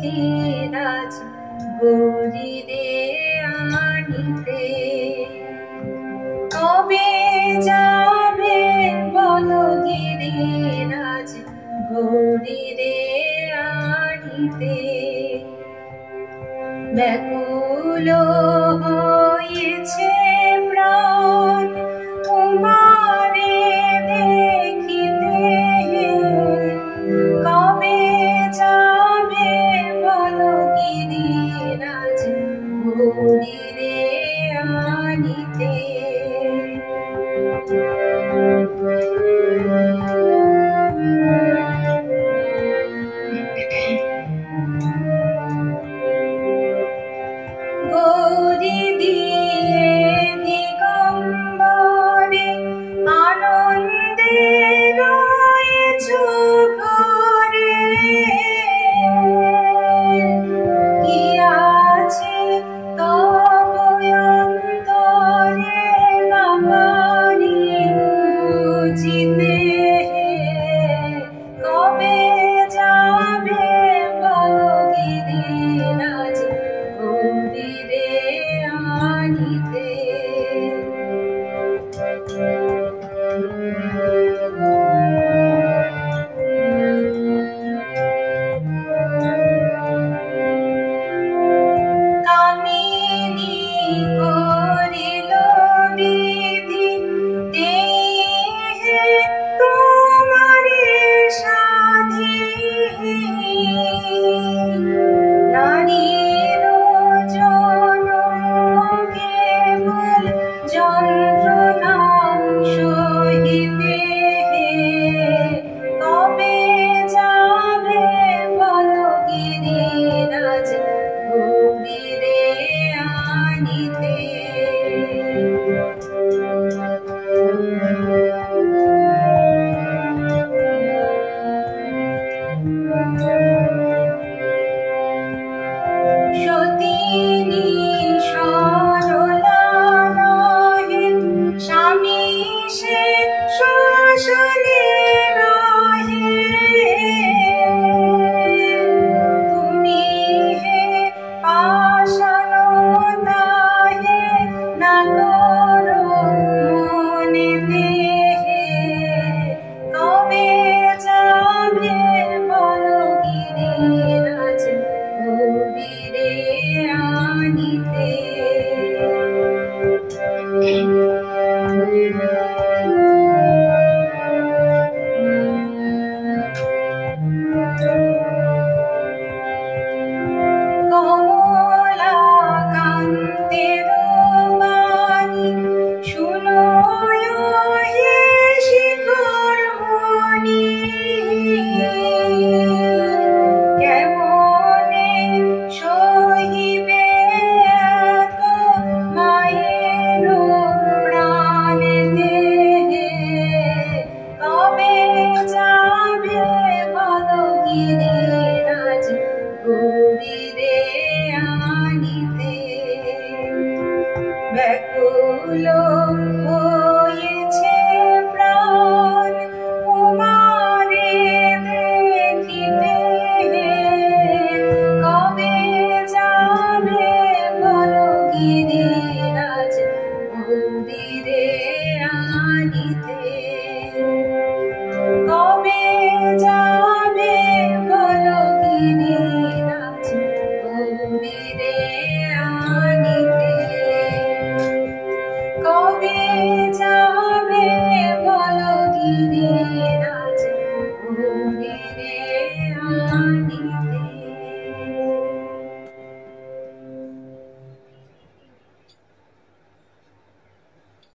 গিরিরাজ গৌরীরে আনিতে। কবে যাবে বলো গিরিরাজ গৌরীরে আনিতে। ব্যাকুল হয়েছে প্রাণ তোমারে দেখিতে। কবে যাবে বলো গিরিরাজ গৌরীরে আনিতে। গৌরী দিয়ে দিগম্বরে আনন্দে রয়েছো ঘরে। কি আছে তব অন্তরে না পারি বুঝিতে। কবে যাবে বলো গিরিরাজ গৌরীরে আনিতে। কামিনী করিল বিধি দেহে তোমারে সাধি। নারীর জনম কেবল যন্ত্রণা সহিতে। কবে যাবে বলো গিরিরাজ গৌরীরে আনিতে। সতিনী সরলা নহে স্বামী সে শ্মশানে রহে। তুমি হে পাষাণ দাহে না করো মনে দেহে। কবে যাবে বলো গিরিরাজ গৌরীরে আনিতে। কমলা কান্তের বাণী শুনো হে শিখর মণি। কেমনে সহিবে এত মায়ের প্রাণ দেহে। কবে যাবে বলো গিরিরাজ গৌরীরে আনিতে। ব্যাকুল হয়েছে প্রাণ তোমারে দেখিতে। কবে যাবে বলো গিরিরাজ গৌরীরে আনিতে।